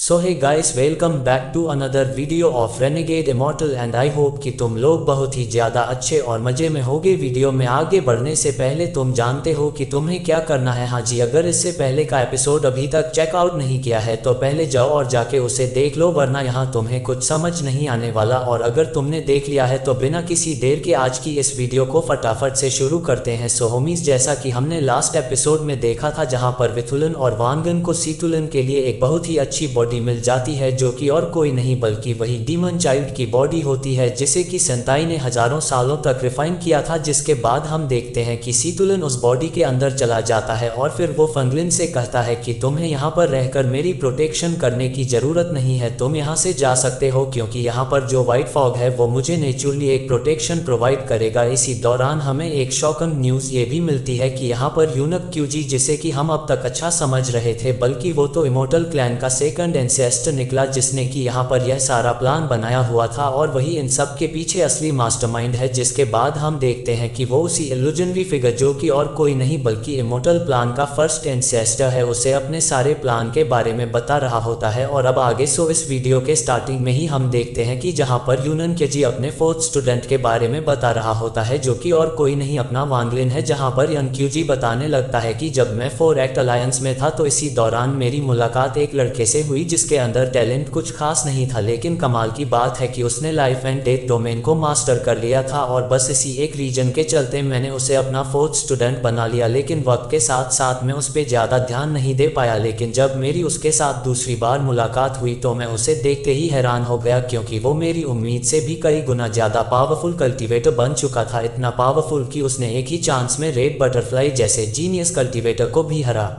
So hey guys, welcome back to another video of Renegade Immortal and I hope कि तुम लोग बहुत ही ज़्यादा अच्छे और मज़े में होगे। वीडियो में आगे बढ़ने से पहले तुम जानते हो कि तुम्हें क्या करना है। हाँ जी, अगर इससे पहले का एपिसोड अभी तक चेकआउट नहीं किया है तो पहले जाओ और जाके उसे देख लो, वरना यहाँ तुम्हें कुछ समझ नहीं आने वाला। और अगर तुमने देख लिया है तो बिना किसी देर के आज की इस वीडियो को फटाफट से शुरू करते हैं। सो होमीज, जैसा कि हमने लास्ट एपिसोड में देखा था जहाँ पर विथुलन और वांगन को सीतुलन के लिए एक बहुत ही अच्छी बॉडी मिल जाती है, जो कि और कोई नहीं बल्कि वही डीमन चाइल्ड की बॉडी होती है, जिसे कि सेंताई ने हजारों सालों तक रिफाइन किया था। जिसके बाद हम देखते हैं कि सीतुलन उस बॉडी के अंदर चला जाता है और फिर वो फंगलिन से कहता है कि तुम्हें यहाँ पर रहकर मेरी प्रोटेक्शन करने की जरूरत नहीं है, तुम यहाँ से जा सकते हो क्योंकि यहाँ पर जो व्हाइट फॉग है वो मुझे नेचुरली एक प्रोटेक्शन प्रोवाइड करेगा। इसी दौरान हमें एक शॉकिंग न्यूज़ ये भी मिलती है कि यहाँ पर यूनक क्यूजी, जिसे कि हम अब तक अच्छा समझ रहे थे, बल्कि वो तो इमोर्टल क्लैन का सेकंड एंसेस्टर निकला, जिसने कि यहाँ पर यह सारा प्लान बनाया हुआ था और वही इन सब के पीछे असली मास्टरमाइंड है। जिसके बाद हम देखते हैं कि वो उसी इल्यूजनरी फिगर, जो कि और कोई नहीं बल्कि इमोर्टल प्लान का फर्स्ट एंसेस्टर है, उसे अपने सारे प्लान के बारे में बता रहा होता है। और अब आगे इस वीडियो के स्टार्टिंग में ही हम देखते हैं कि जहाँ पर यूनन केजी अपने फोर्थ स्टूडेंट के बारे में बता रहा होता है, जो कि और कोई नहीं अपना वांगलिन है। जहाँ पर यन क्यूजी बताने लगता है कि जब मैं 4 एक्ट अलायंस में था तो इसी दौरान मेरी मुलाकात एक लड़के से हुई जिसके अंदर टैलेंट कुछ खास नहीं था, लेकिन कमाल की बात है कि उसने लाइफ एंड डेथ डोमेन को मास्टर कर लिया था और बस इसी एक रीजन के चलते मैंने उसे अपना फोर्थ स्टूडेंट बना लिया। लेकिन वक्त के साथ साथ मैं उस पर ज़्यादा ध्यान नहीं दे पाया, लेकिन जब मेरी उसके साथ दूसरी बार मुलाकात हुई तो मैं उसे देखते ही हैरान हो गया, क्योंकि वो मेरी उम्मीद से भी कई गुना ज़्यादा पावरफुल कल्टीवेटर बन चुका था। इतना पावरफुल कि उसने एक ही चांस में रेड बटरफ्लाई जैसे जीनियस कल्टीवेटर को भी हरा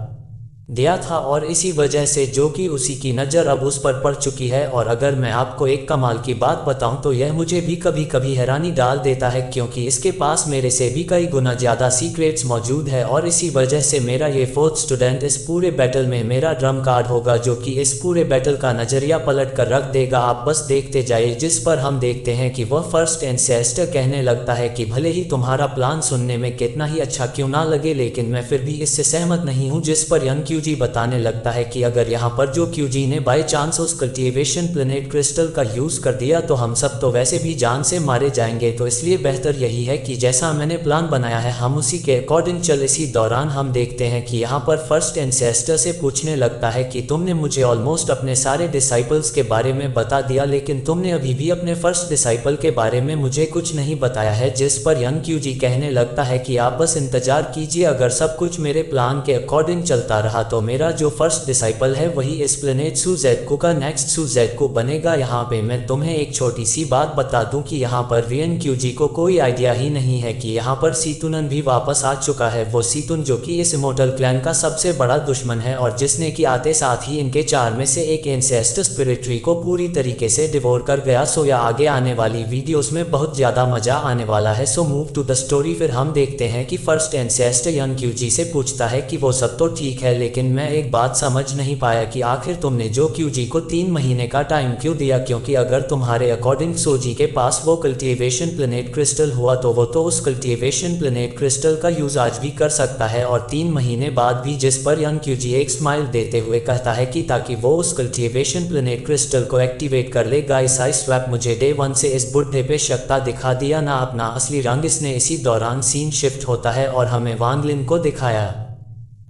दिया था, और इसी वजह से जो कि उसी की नज़र अब उस पर पड़ चुकी है। और अगर मैं आपको एक कमाल की बात बताऊं तो यह मुझे भी कभी कभी हैरानी डाल देता है, क्योंकि इसके पास मेरे से भी कई गुना ज़्यादा सीक्रेट्स मौजूद है। और इसी वजह से मेरा ये फोर्थ स्टूडेंट इस पूरे बैटल में मेरा ड्रम कार्ड होगा, जो कि इस पूरे बैटल का नज़रिया पलट कर रख देगा। आप बस देखते जाइए। जिस पर हम देखते हैं कि वह फर्स्ट एंसेस्टर कहने लगता है कि भले ही तुम्हारा प्लान सुनने में कितना ही अच्छा क्यों ना लगे, लेकिन मैं फिर भी इससे सहमत नहीं हूँ। जिस पर यन क्यूजी बताने लगता है कि अगर यहाँ पर जो क्यूजी ने बाय चांस उस कल्टीवेशन प्लेनेट क्रिस्टल का यूज कर दिया तो हम सब तो वैसे भी जान से मारे जाएंगे, तो इसलिए बेहतर यही है कि जैसा मैंने प्लान बनाया है हम उसी के अकॉर्डिंग चल। इसी दौरान हम देखते हैं कि यहाँ पर फर्स्ट एंसेस्टर से पूछने लगता है कि तुमने मुझे ऑलमोस्ट अपने सारे डिसाइपल्स के बारे में बता दिया, लेकिन तुमने अभी भी अपने फर्स्ट डिसाइपल के बारे में मुझे कुछ नहीं बताया है। जिस पर यन क्यूजी कहने लगता है कि आप बस इंतजार कीजिए, अगर सब कुछ मेरे प्लान के अकॉर्डिंग चलता रहा तो मेरा जो फर्स्ट डिसाइपल है वही इस प्लेनेट सुज़ेडको का नेक्स्ट सुज़ेडको बनेगा। यहाँ पे मैं तुम्हें एक छोटी सी बात बता दूं कि यहाँ पर रियन क्यूजी को कोई आइडिया ही नहीं है कि यहाँ पर सीतुनन भी वापस आ चुका है। वो सीतुन जो कि इस इमोर्टल क्लैन का सबसे बड़ा दुश्मन है और जिसने कि आते साथ ही इनके 4 में से एक एंसेस्टर स्पिरिट ट्री को पूरी तरीके से डिवोर कर गया। सो या आगे आने वाली वीडियोस में बहुत ज़्यादा मजा आने वाला है। So move to the story. फिर हम देखते हैं कि फर्स्ट एंसेस्टर यन क्यूजी से पूछता है कि वो सब तो ठीक है, लेकिन मैं एक बात समझ नहीं पाया कि आखिर तुमने जो क्यूजी को 3 महीने का टाइम क्यों दिया, क्योंकि अगर तुम्हारे अकॉर्डिंग सोजी के पास वो कल्टीवेशन प्लेनेट क्रिस्टल हुआ तो वो तो उस कल्टीवेशन प्लेनेट क्रिस्टल का यूज आज भी कर सकता है और 3 महीने बाद भी। जिस पर यन क्यूजी एक स्माइल देते हुए कहता है कि ताकि वो उस कल्टीवेशन प्लेनेट क्रिस्टल को एक्टिवेट कर ले। गाइस, आई स्वैप, मुझे डे 1 से इस बुढ़े पे शक्ता दिखा दिया ना अपना असली रंग। इसने इसी दौरान सीन शिफ्ट होता है और हमें वांगलिन को दिखाया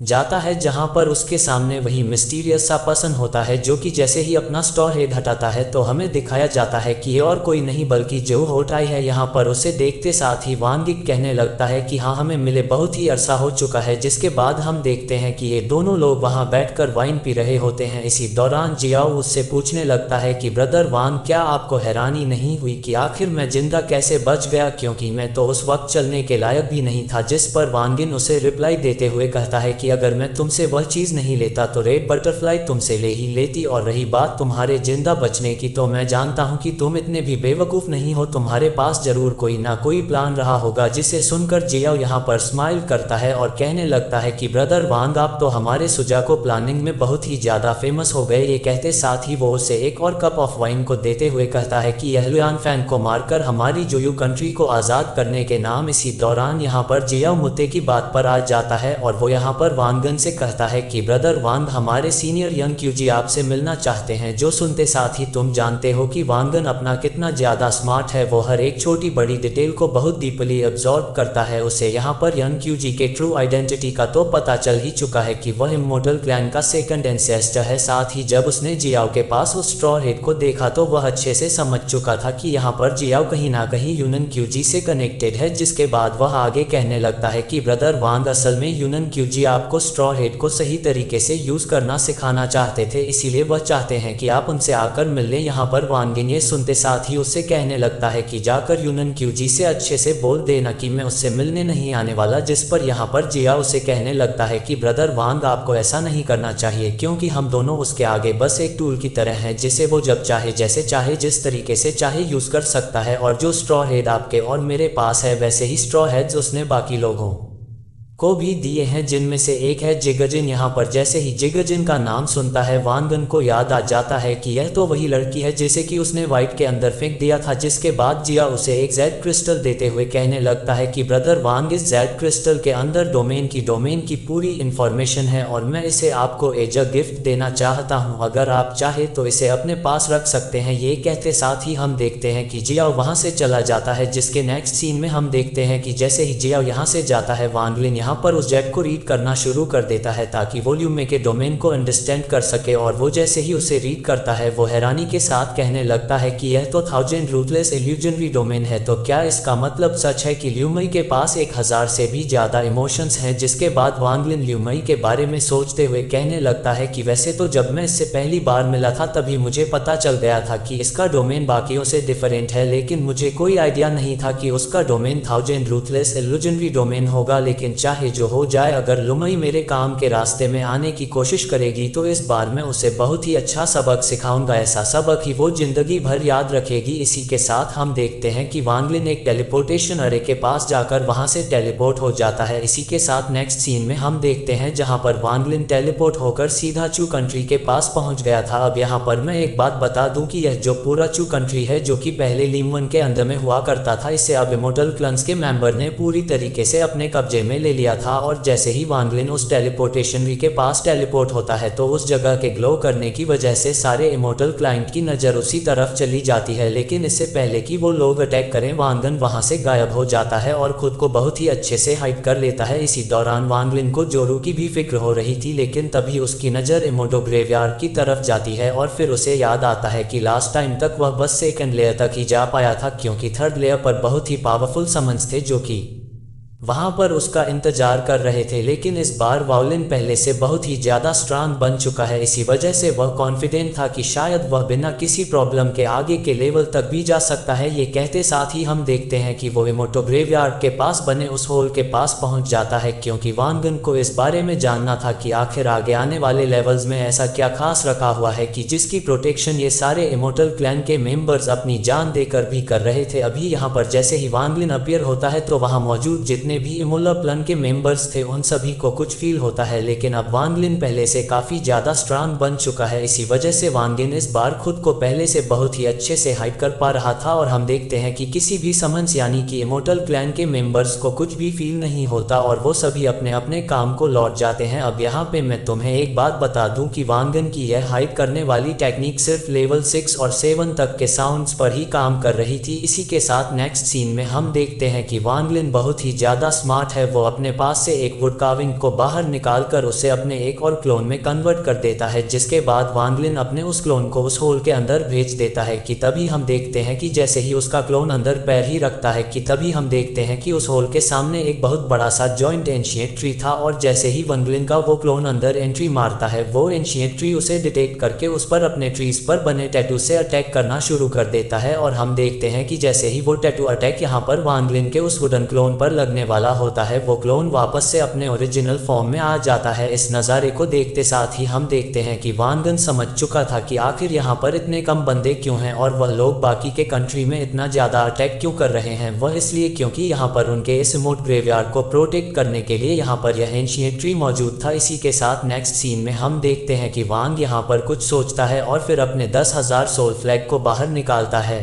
जाता है, जहां पर उसके सामने वही मिस्टीरियस सा पर्सन होता है, जो कि जैसे ही अपना स्टोर हेड हटाता है तो हमें दिखाया जाता है कि ये और कोई नहीं बल्कि जो होटाई है। यहाँ पर उसे देखते साथ ही वांगिक कहने लगता है कि हाँ, हमें मिले बहुत ही अरसा हो चुका है। जिसके बाद हम देखते हैं कि ये दोनों लोग वहाँ बैठकर वाइन पी रहे होते हैं। इसी दौरान जियाओ उससे पूछने लगता है कि ब्रदर वांग, क्या आपको हैरानी नहीं हुई कि आखिर मैं जिंदा कैसे बच गया, क्योंकि मैं तो उस वक्त चलने के लायक भी नहीं था। जिस पर वांगिन उसे रिप्लाई देते हुए कहता है कि अगर मैं तुमसे वह चीज़ नहीं लेता तो रेड बटरफ्लाई तुमसे ले ही लेती। और रही बात तुम्हारे जिंदा बचने की, तो मैं जानता हूं कि तुम इतने भी बेवकूफ़ नहीं हो, तुम्हारे पास जरूर कोई ना कोई प्लान रहा होगा। जिसे सुनकर जियाओ यहाँ पर स्माइल करता है और कहने लगता है कि ब्रदर वांग, आप तो हमारे सुजाको प्लानिंग में बहुत ही ज़्यादा फेमस हो गए। ये कहते साथ ही वो उसे एक और कप ऑफ वाइन को देते हुए कहता है कि यह लुयान फैन को मारकर हमारी जोयू कंट्री को आज़ाद करने के नाम। इसी दौरान यहाँ पर जियाओ मुद्दे की बात पर आ जाता है और वो यहाँ पर वांगन से कहता है कि ब्रदर वांग, हमारे सीनियर यंग क्यूजी आपसे मिलना चाहते हैं। जो सुनते साथ ही तुम जानते हो कि वांगन अपना कितना ज़्यादा स्मार्ट है, वो हर एक छोटी बड़ी डिटेल को बहुत डीपली एब्जॉर्ब करता है। उसे यहाँ पर यंग क्यूजी के ट्रू आइडेंटिटी का तो पता चल ही चुका है कि वह इमोर्टल क्लैन का सेकंड एंसेस्टर है। साथ ही जब उसने जियाओ के पास उस स्ट्रॉ हेड को देखा तो वह अच्छे से समझ चुका था कि यहाँ पर जियाओ कहीं ना कहीं यूनन क्यूजी से कनेक्टेड है। जिसके बाद वह आगे कहने लगता है कि ब्रदर वांग, असल में यूनन क्यूजी आपको स्ट्रॉ हेड को सही तरीके से यूज करना सिखाना चाहते थे, इसीलिए वह चाहते हैं कि आप उनसे आकर मिल लें। यहाँ पर वांगिन ये सुनते साथ ही उससे कहने लगता है कि जाकर यूनन क्यूजी से अच्छे से बोल देना कि मैं उससे मिलने नहीं आने वाला। जिस पर यहाँ पर जिया उसे कहने लगता है कि ब्रदर वांग, आपको ऐसा नहीं करना चाहिए, क्योंकि हम दोनों उसके आगे बस एक टूल की तरह हैं, जिसे वो जब चाहे, जैसे चाहे, जिस तरीके से चाहे यूज कर सकता है। और जो स्ट्रॉ हेड आपके और मेरे पास है, वैसे ही स्ट्रॉ हेड्स उसने बाकी लोगों को भी दिए हैं, जिनमें से एक है जिगजिन। यहाँ पर जैसे ही जिगजिन का नाम सुनता है, वांगन को याद आ जाता है कि यह तो वही लड़की है जिसे कि उसने वाइट के अंदर फेंक दिया था। जिसके बाद जिया उसे एक जेड क्रिस्टल देते हुए कहने लगता है कि ब्रदर वांग, इस जेड क्रिस्टल के अंदर डोमेन की पूरी इंफॉर्मेशन है और मैं इसे आपको एज अ गिफ्ट देना चाहता हूँ। अगर आप चाहे तो इसे अपने पास रख सकते हैं। ये कहते साथ ही हम देखते हैं कि जिया वहाँ से चला जाता है। जिसके नेक्स्ट सीन में हम देखते हैं कि जैसे ही जिया यहाँ से जाता है, वांगलिन यहाँ पर उस जेड को रीड करना शुरू कर देता है ताकि वो ल्यूमे के डोमेन को अंडरस्टैंड कर सके। और वो जैसे ही उसे रीड करता है, वो हैरानी के साथ कहने लगता है कि यह तो 1000 रूटलेस इल्यूजनरी डोमेन है। तो क्या इसका मतलब सच है कि ल्यूमई के पास 1000 से भी ज़्यादा इमोशंस हैं? जिसके बाद वांगलिन ल्यूमई के बारे में सोचते हुए कहने लगता है कि वैसे तो जब मैं इससे पहली बार मिला था तभी मुझे पता चल गया था कि इसका डोमेन बाकियों से डिफरेंट है, लेकिन मुझे कोई आइडिया नहीं था कि उसका डोमेन 1000 रूटलेस इल्यूजनरी डोमेन होगा। लेकिन चाहे जो हो जाए, अगर लुमई मेरे काम के रास्ते में आने की कोशिश करेगी तो इस बार मैं उसे बहुत ही अच्छा सबक सिखाऊंगा। ऐसा सबक ही वो जिंदगी भर याद रखेगी। इसी के साथ हम देखते हैं कि वांगलिन एक टेलीपोर्टेशन अरे के पास जाकर वहां से टेलीपोर्ट हो जाता है। इसी के साथ नेक्स्ट सीन में हम देखते हैं जहां पर वांगलिन टेलीपोर्ट होकर सीधा चू कंट्री के पास पहुंच गया था। अब यहाँ पर मैं एक बात बता दूं कि यह जो पूरा चू कंट्री है, जो कि पहले लीमवन के अंदर में हुआ करता था, इसे अब इमोर्टल क्लन्स के मेंबर ने पूरी तरीके से अपने कब्जे में ले लिया था। और जैसे ही वांगलिन उस टेलीपोर्टेशन के पास टेलीपोर्ट होता है तो उस जगह के ग्लो करने की वजह से सारे इमोर्टल क्लाइंट की नज़र उसी तरफ चली जाती है। लेकिन इससे पहले कि वो लोग अटैक करें, वांगन वहां से गायब हो जाता है और खुद को बहुत ही अच्छे से हाइड कर लेता है। इसी दौरान वांगलिन को जोरू की भी फिक्र हो रही थी, लेकिन तभी उसकी नज़र इमोटो ग्रेवयार्ड की तरफ जाती है और फिर उसे याद आता है कि लास्ट टाइम तक वह बस सेकंड लेयर तक ही जा पाया था, क्योंकि थर्ड लेयर पर बहुत ही पावरफुल समन्स थे जो कि वहां पर उसका इंतजार कर रहे थे। लेकिन इस बार वाओलिन पहले से बहुत ही ज़्यादा स्ट्रांग बन चुका है। इसी वजह से वह कॉन्फिडेंट था कि शायद वह बिना किसी प्रॉब्लम के आगे के लेवल तक भी जा सकता है। ये कहते साथ ही हम देखते हैं कि वो इमोटो ग्रेवयार्ड के पास बने उस होल के पास पहुंच जाता है, क्योंकि वांगन को इस बारे में जानना था कि आखिर आगे आने वाले लेवल्स में ऐसा क्या खास रखा हुआ है कि जिसकी प्रोटेक्शन ये सारे इमोर्टल क्लैन के मेंबर्स अपनी जान देकर भी कर रहे थे। अभी यहाँ पर जैसे ही वांगलिन अपीयर होता है तो वहाँ मौजूद जितने भी इमोर्टल क्लैन के मेंबर्स थे उन सभी को कुछ फील होता है, लेकिन अब वांगलिन पहले से काफ़ी ज़्यादा स्ट्रांग बन चुका है। इसी वजह से वांगलिन इस बार खुद को पहले से बहुत ही अच्छे से हाइड कर पा रहा था। और हम देखते हैं कि किसी भी समन्स यानी कि इमोर्टल क्लैन के मेंबर्स को कुछ भी फील नहीं होता और वो सभी अपने अपने काम को लौट जाते हैं। अब यहाँ पे मैं तुम्हें एक बात बता दूं कि वांगन की यह हाइड करने वाली टेक्निक सिर्फ लेवल 6 और 7 तक के साउंड्स पर ही काम कर रही थी। इसी के साथ नेक्स्ट सीन में हम देखते हैं कि वांगलिन बहुत ही ज़्यादा स्मार्ट है। वो अपने पास से एक वुड कार्विंग को बाहर निकालकर उसे अपने एक और क्लोन में कन्वर्ट कर देता है, जिसके बाद वांगलिन अपने उस क्लोन को उस होल के अंदर भेज देता है। कि तभी हम देखते हैं कि जैसे ही उसका क्लोन अंदर पैर ही रखता है कि तभी हम देखते हैं कि उस होल के सामने एक बहुत बड़ा सा जॉइंट एंशिएंट ट्री था। और जैसे ही वांगलिन का वो क्लोन अंदर एंट्री मारता है, वो एंशिएंट ट्री उसे डिटेक्ट करके उस पर अपने ट्रीज पर बने टैटू से अटैक करना शुरू कर देता है। और हम देखते हैं कि जैसे ही वो टैटू अटैक यहाँ पर वांगलिन के उस वुडन क्लोन पर लगने वाला होता है, वो क्लोन वापस से अपने ओरिजिनल फॉर्म में आ जाता है। इस नज़ारे को देखते साथ ही हम देखते हैं कि वांगन समझ चुका था कि आखिर यहाँ पर इतने कम बंदे क्यों हैं और वह लोग बाकी के कंट्री में इतना ज़्यादा अटैक क्यों कर रहे हैं। वह इसलिए क्योंकि यहाँ पर उनके इस इमोट ग्रेवयार्ड को प्रोटेक्ट करने के लिए यहाँ पर यह एंशिएंट ट्री मौजूद था। इसी के साथ नेक्स्ट सीन में हम देखते हैं कि वांग यहाँ पर कुछ सोचता है और फिर अपने 10,000 सोल फ्लैग को बाहर निकालता है।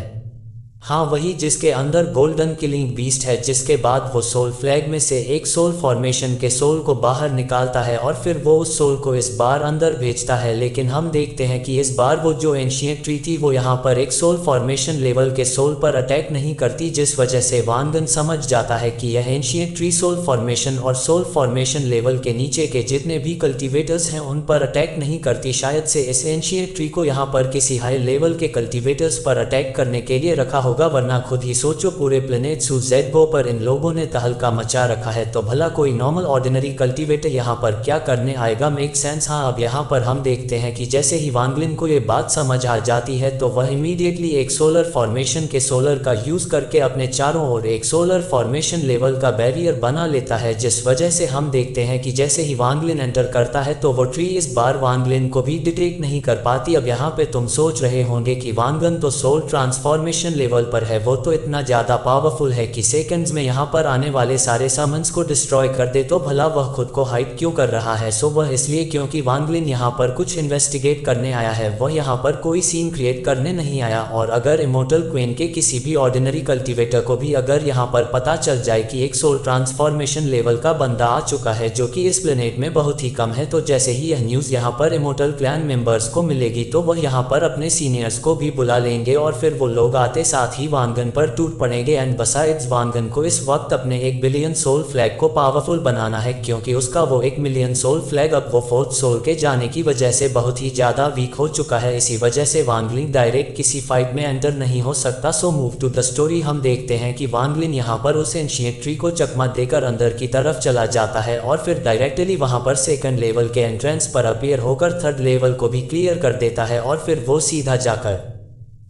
हाँ, वही जिसके अंदर गोल्डन किलिंग बीस्ट है, जिसके बाद वो सोल फ्लैग में से एक सोल फॉर्मेशन के सोल को बाहर निकालता है और फिर वो उस सोल को इस बार अंदर भेजता है। लेकिन हम देखते हैं कि इस बार वो जो एंशिएंट ट्री थी वो यहाँ पर एक सोल फॉर्मेशन लेवल के सोल पर अटैक नहीं करती, जिस वजह से वान गन समझ जाता है कि यह एंशिएंट ट्री सोल फॉर्मेशन और सोल फॉर्मेशन लेवल के नीचे के जितने भी कल्टिवेटर्स हैं उन पर अटैक नहीं करती। शायद से इस एंशिएंट ट्री को यहाँ पर किसी हाई लेवल के कल्टिवेटर्स पर अटैक करने के लिए रखा होगा, वरना खुद ही सोचो पूरे प्लेनेट सुजेडबो पर इन लोगों ने तहलका मचा रखा है, तो भला कोई नॉर्मल ऑर्डिनरी कल्टीवेटर यहाँ पर क्या करने आएगा। Make sense. हाँ, अब यहाँ पर हम देखते हैं कि जैसे ही वान ग्लिन को ये बात समझ आ जाती है तो वह इमीडिएटली एक सोलर फॉर्मेशन के सोलर का यूज करके अपने चारों ओर एक सोलर फॉर्मेशन लेवल का बैरियर बना लेता है, जिस वजह से हम देखते हैं कि जैसे ही वान ग्लिन एंटर करता है तो वो ट्री इस बार वान ग्लिन को भी डिटेक्ट नहीं कर पाती। अब यहाँ पे तुम सोच रहे होंगे कि वान गन तो सोल ट्रांसफॉर्मेशन लेवल पर है, वो तो इतना ज्यादा पावरफुल है कि सेकंड्स में यहाँ पर आने वाले सारे समन्स को डिस्ट्रॉय कर दे, तो भला वह खुद को हाइड क्यों कर रहा है। सो वह इसलिए क्योंकि वान ग्लिन यहाँ पर कुछ इन्वेस्टिगेट करने आया है, वह यहाँ पर कोई सीन क्रिएट करने नहीं आया। और अगर इमोर्टल क्वीन के किसी भी ऑर्डिनरी कल्टिवेटर को भी अगर यहाँ पर पता चल जाए कि एक सोल ट्रांसफॉर्मेशन लेवल का बंदा आ चुका है जो कि इस प्लेनेट में बहुत ही कम है, तो जैसे ही यह न्यूज़ यहाँ पर इमोर्टल क्लैन मेंबर्स को मिलेगी तो वह यहाँ पर अपने सीनियर्स को भी बुला लेंगे और फिर वो लोग आते साथ ही वान गन पर टूट पड़ेंगे। एंड बसाइड्स वान गन को इस वक्त अपने 1 बिलियन सोल फ्लैग को पावरफुल बनाना है, क्योंकि उसका वो 1 मिलियन सोल फ्लैग अब वो 4th सोल के जाने की वजह से बहुत ही ज्यादा वीक हो चुका है। इसी वजह से वान ग्लिन डायरेक्ट किसी फाइट में एंटर नहीं हो सकता। So move to the story. हम देखते हैं कि वान ग्लिन यहाँ पर उस एंशिएंट ट्री को चकमा देकर अंदर की तरफ चला जाता है और फिर डायरेक्टली वहां पर 2nd लेवल के एंट्रेंस पर अपीयर होकर 3rd लेवल को भी क्लियर कर देता है और फिर वो सीधा जाकर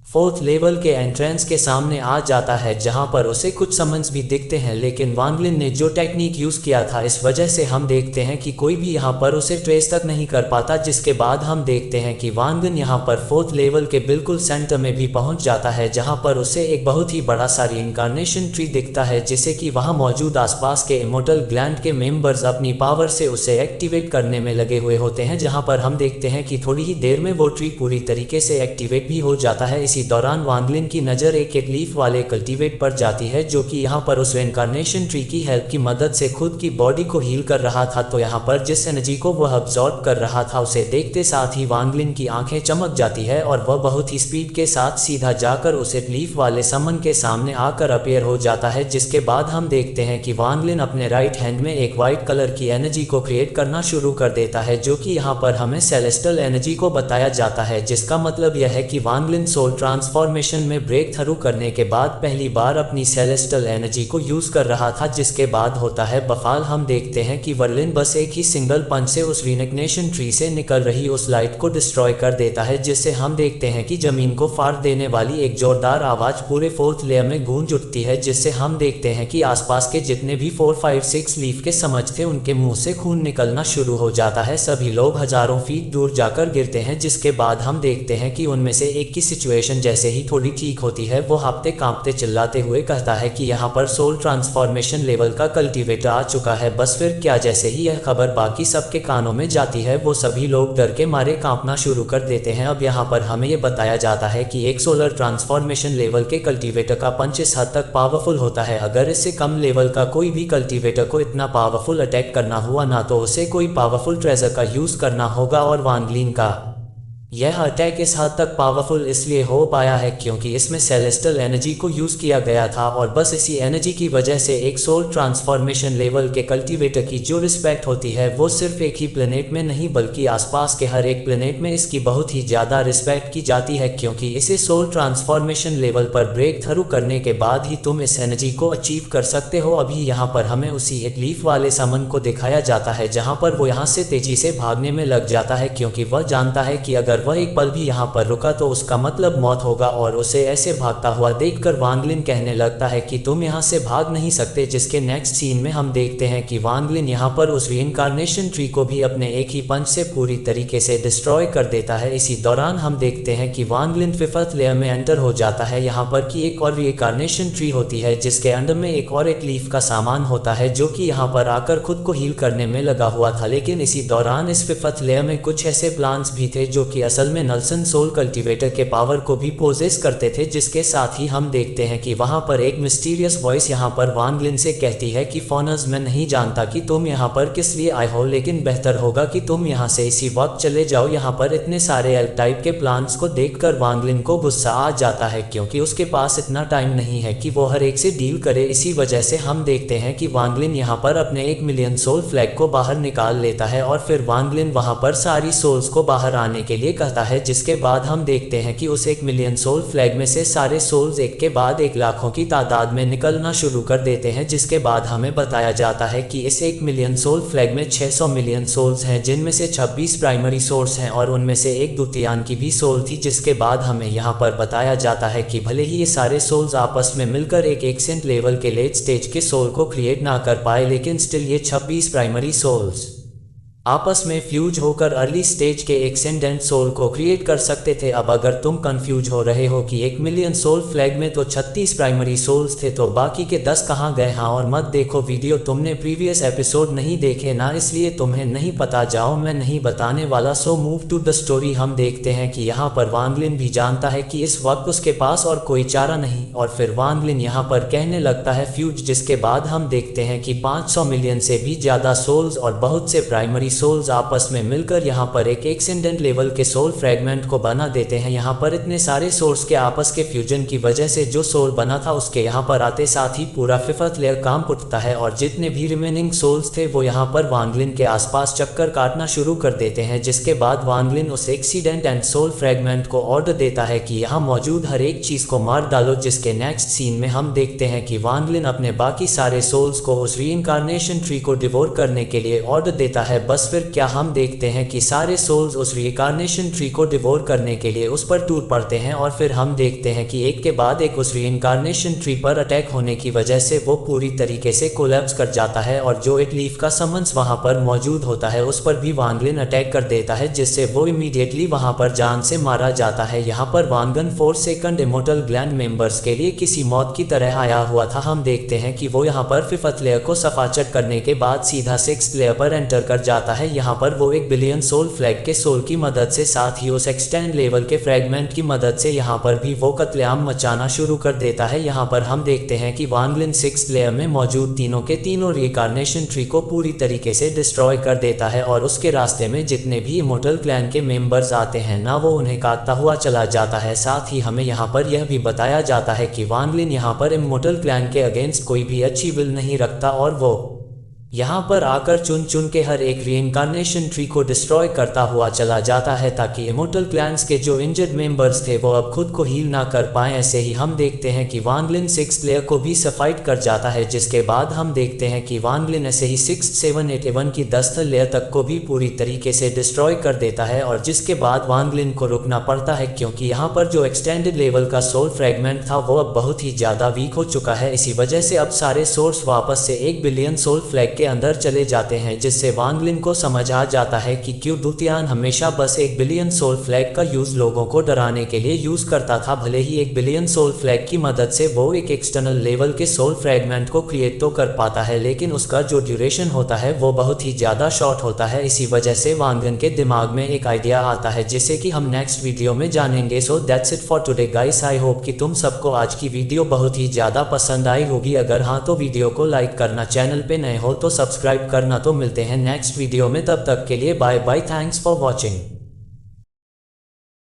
4th लेवल के एंट्रेंस के सामने आ जाता है, जहां पर उसे कुछ समन्स भी दिखते हैं। लेकिन वान ग्लिन ने जो टेक्निक यूज किया था इस वजह से हम देखते हैं कि कोई भी यहां पर उसे ट्रेस तक नहीं कर पाता, जिसके बाद हम देखते हैं कि वान ग्लिन यहां पर 4th लेवल के बिल्कुल सेंटर में भी पहुंच जाता है, जहां पर उसे एक बहुत ही बड़ा सा रीइंकार्नेशन ट्री दिखता है, जिसे कि वहां मौजूद आसपास के इमोर्टल ग्लैंड के मेंबर्स अपनी पावर से उसे एक्टिवेट करने में लगे हुए होते हैं, जहां पर हम देखते हैं कि थोड़ी ही देर में वो ट्री पूरी तरीके से एक्टिवेट भी हो जाता है। इसी दौरान वान ग्लिन की नज़र एक लीफ वाले कल्टीवेट पर जाती है, जो कि यहाँ पर उस इनकारनेशन ट्री की हेल्प की मदद से खुद की बॉडी को हील कर रहा था। तो यहाँ पर जिस एनर्जी को वह अब्सॉर्ब कर रहा था उसे देखते साथ ही वान ग्लिन की आंखें चमक जाती है और वह बहुत ही स्पीड के साथ सीधा जाकर उस लीफ वाले समन के सामने आकर अपीयर हो जाता है, जिसके बाद हम देखते हैं कि वान ग्लिन अपने राइट हैंड में एक व्हाइट कलर की एनर्जी को क्रिएट करना शुरू कर देता है, जो कि यहाँ पर हमें सेलेस्टल एनर्जी को बताया जाता है, जिसका मतलब यह है कि वान ग्लिन सोल ट्रांसफॉर्मेशन में ब्रेक थ्रू करने के बाद पहली बार अपनी सेलेस्टल एनर्जी को यूज कर रहा था, जिसके बाद होता है बफाल। हम देखते हैं कि वर्लिन बस एक ही सिंगल पंच से उस रीनेग्नेशन ट्री से निकल रही उस लाइट को डिस्ट्रॉय कर देता है, जिससे हम देखते हैं कि जमीन को फाड़ देने वाली एक जोरदार आवाज पूरे 4th लेयर में गूंज उठती है, जिससे हम देखते हैं कि आसपास के जितने भी 4, 5, 6 लीफ के समझ थे उनके मुंह से खून निकलना शुरू हो जाता है। सभी लोग हजारों फीट दूर जाकर गिरते हैं, जिसके बाद हम देखते हैं कि उनमें से एक की सिचुएशन जैसे ही थोड़ी ठीक होती है वो हाँफते कांपते चिल्लाते हुए कहता है कि यहाँ पर सोल ट्रांसफॉर्मेशन लेवल का कल्टीवेटर आ चुका है। बस फिर क्या, जैसे ही यह खबर बाकी सबके कानों में जाती है वो सभी लोग डर के मारे कांपना शुरू कर देते हैं। अब यहाँ पर हमें यह बताया जाता है कि एक सोलर ट्रांसफॉर्मेशन लेवल के कल्टीवेटर का पंच इस हद तक पावरफुल होता है, अगर इससे कम लेवल का कोई भी कल्टीवेटर को इतना पावरफुल अटैक करना हुआ ना तो उसे कोई पावरफुल ट्रेजर का यूज करना होगा। और वान ग्लिन का यह अटैक इस हद तक पावरफुल इसलिए हो पाया है क्योंकि इसमें सेलेस्टल एनर्जी को यूज किया गया था, और बस इसी एनर्जी की वजह से एक सोल ट्रांसफॉर्मेशन लेवल के कल्टीवेटर की जो रिस्पेक्ट होती है वो सिर्फ एक ही प्लेनेट में नहीं बल्कि आसपास के हर एक प्लेनेट में इसकी बहुत ही ज़्यादा रिस्पेक्ट की जाती है, क्योंकि इसे सोल ट्रांसफॉर्मेशन लेवल पर ब्रेक थ्रू करने के बाद ही तुम इस एनर्जी को अचीव कर सकते हो। अभी यहाँ पर हमें उसी एक लीफ वाले समन को दिखाया जाता है, जहाँ पर वो यहाँ से तेजी से भागने में लग जाता है, क्योंकि वह जानता है कि अगर वह एक पल भी यहाँ पर रुका तो उसका मतलब मौत होगा। और उसे ऐसे भागता हुआ देखकर वान ग्लिन कहने लगता है कि तुम यहाँ से भाग नहीं सकते, जिसके नेक्स्ट सीन में हम देखते हैं कि वान ग्लिन यहाँ पर उस रीइंकार्नेशन ट्री को भी अपने एक ही पंच से पूरी तरीके से डिस्ट्रॉय कर देता है। इसी दौरान हम देखते हैं कि वान ग्लिन 5th लेयर में एंटर हो जाता है, यहाँ पर की एक और रीइंकार्नेशन ट्री होती है जिसके अंदर में एक और एक लीफ का सामान होता है, जो कि यहाँ पर आकर खुद को हील करने में लगा हुआ था। लेकिन इसी दौरान इस 5th लेयर में कुछ ऐसे प्लांट्स भी थे जो कि असल में नल्सन सोल कल्टीवेटर के पावर को भी पोजेस करते थे, जिसके साथ ही हम देखते हैं कि वहां पर एक मिस्टीरियस वॉइस यहां पर वांग लिन से कहती है कि फॉनस, मैं नहीं जानता कि तुम यहाँ पर किस लिए आए हो, लेकिन बेहतर होगा कि तुम यहाँ से इसी वक्त चले जाओ। यहाँ पर इतने सारे एल्क टाइप के प्लांट्स को देखकर वांग लिन को गुस्सा आ जाता है, क्योंकि उसके पास इतना टाइम नहीं है कि वो हर एक से डील करे। इसी वजह से हम देखते हैं कि वांग लिन यहाँ पर अपने 1 मिलियन सोल फ्लैग को बाहर निकाल लेता है और फिर वांग लिन वहां पर सारी सोल्स को बाहर आने के लिए कहता है, जिसके बाद हम देखते हैं कि उस 1 मिलियन सोल फ्लैग में से सारे सोल्स एक के बाद एक लाखों की तादाद में निकलना शुरू कर देते हैं, जिसके बाद हमें बताया जाता है कि इस 1 मिलियन सोल फ्लैग में 600 मिलियन सोल्स हैं, जिनमें से 26 प्राइमरी सोर्स हैं और उनमें से एक द्वितीयान की भी सोल थी। जिसके बाद हमें यहाँ पर बताया जाता है कि भले ही ये सारे सोल्स आपस में मिलकर एक एक्सेंट लेवल के लेट स्टेज के सोल को क्रिएट ना कर पाए, लेकिन स्टिल ये 26 प्राइमरी सोल्स आपस में फ्यूज होकर अर्ली स्टेज के एक्सेंडेंट सोल को क्रिएट कर सकते थे। अब अगर तुम कंफ्यूज हो रहे हो कि 1 मिलियन सोल फ्लैग में तो 36 प्राइमरी सोल्स थे, तो बाकी के 10 कहाँ गए? हाँ, और मत देखो वीडियो, तुमने प्रीवियस एपिसोड नहीं देखे ना, इसलिए तुम्हें नहीं पता। जाओ, मैं नहीं बताने वाला, so move to the story. हम देखते हैं कि यहाँ पर वांग लिन भी जानता है कि इस वक्त उसके पास और कोई चारा नहीं, और फिर वांग लिन यहाँ पर कहने लगता है फ्यूज, जिसके बाद हम देखते हैं कि 500 मिलियन से भी ज्यादा सोल्स और बहुत से प्राइमरी सोल्स आपस में मिलकर यहाँ पर एक एक्सेंडेंट लेवल के सोल फ्रेगमेंट को बना देते हैं। यहाँ पर इतने सारे सोर्स के आपस के फ्यूजन की वजह से जो सोल बना था उसके यहाँ पर आते साथ ही पूरा 5th लेयर काम उठता है, और जितने भी रिमेनिंग सोल्स थे वो यहाँ पर वांग लिन के आसपास चक्कर काटना शुरू कर देते हैं। जिसके बाद वांग लिन उस एक्सीडेंट एंड सोल फ्रेगमेंट को ऑर्डर देता है कि यहाँ मौजूद हर एक चीज को मार डालो। जिसके नेक्स्ट सीन में हम देखते हैं कि वांग लिन अपने बाकी सारे सोल्स को उस रीइंकार्नेशन ट्री को डिवोर करने के लिए ऑर्डर देता है। बस फिर क्या हम देखते हैं कि सारे सोल्स उस रीइंकार्नेशन ट्री को डिवोर करने के लिए उस पर टूट पड़ते हैं, और फिर हम देखते हैं कि एक के बाद एक उस रीइंकार्नेशन ट्री पर अटैक होने की वजह से वो पूरी तरीके से कोलैप्स कर जाता है, और जो एक लीफ का समन्स वहां पर मौजूद होता है उस पर भी वांग लिन अटैक कर देता है, जिससे वो इमीडिएटली वहां पर जान से मारा जाता है। यहाँ पर वांगन 4 सेकंड इमोर्टल ग्लैंड मेंबर्स के लिए किसी मौत की तरह आया हुआ था। हम देखते हैं कि वो यहाँ पर 5th लेयर को सफाचट करने के बाद सीधा 6th लेयर पर एंटर कर जाता है। यहाँ पर वो 1 बिलियन सोल फ्लैग के सोल की मदद से, साथ ही उस एक्सटेंड लेवल के फ्रेगमेंट की मदद से यहाँ पर भी वो कत्लेआम मचाना शुरू कर देता है। यहाँ पर हम देखते हैं कि वांग लिन 6th लेयर में मौजूद तीनों के तीनों रीइंकार्नेशन ट्री को पूरी तरीके से डिस्ट्रॉय कर देता है, और उसके रास्ते में जितने भी इमोर्टल क्लैन के मेंबर्स आते हैं ना, वो उन्हें काटता हुआ चला जाता है। साथ ही हमें यहाँ पर यह भी बताया जाता है कि वांग लिन यहाँ पर इमोर्टल क्लैन के अगेंस्ट कोई भी अच्छी विल नहीं रखता, और वो यहाँ पर आकर चुन चुन के हर एक रीइंकार्नेशन ट्री को डिस्ट्रॉय करता हुआ चला जाता है, ताकि इमोर्टल क्लैंस के जो इंजर्ड मेंबर्स थे वो अब खुद को हील ना कर पाए। ऐसे ही हम देखते हैं कि वांग लिन 6th लेयर को भी सफाइट कर जाता है, जिसके बाद हम देखते हैं कि वांग लिन ऐसे ही 6th 7 8 1 की 10th लेयर तक को भी पूरी तरीके से डिस्ट्रॉय कर देता है, और जिसके बाद वांग लिन को रुकना पड़ता है, क्योंकि यहाँ पर जो एक्सटेंडेड लेवल का सोल फ्रेगमेंट था वो अब बहुत ही ज्यादा वीक हो चुका है। इसी वजह से अब सारे सोर्स वापस से 1 बिलियन सोल फ्लैग के अंदर चले जाते हैं, जिससे वांग लिन को समझ आ जाता है कि क्यों द्वितीयान हमेशा बस 1 बिलियन सोल फ्लैग का यूज लोगों को डराने के लिए यूज करता था। भले ही 1 बिलियन सोल फ्लैग की मदद से वो एक एक्सटर्नल लेवल के सोल फ्रेगमेंट को क्रिएट तो कर पाता है, लेकिन उसका जो ड्यूरेशन होता है वो बहुत ही ज्यादा शॉर्ट होता है। इसी वजह से वांगन के दिमाग में एक आइडिया आता है, जिसे कि हम नेक्स्ट वीडियो में जानेंगे। So that's it for today guys. I hope कि तुम सबको आज की वीडियो बहुत ही ज्यादा पसंद आई होगी। अगर हाँ तो वीडियो को लाइक करना, चैनल पे नए हो तो सब्सक्राइब करना। तो मिलते हैं नेक्स्ट वीडियो में, तब तक के लिए bye bye. Thanks for watching.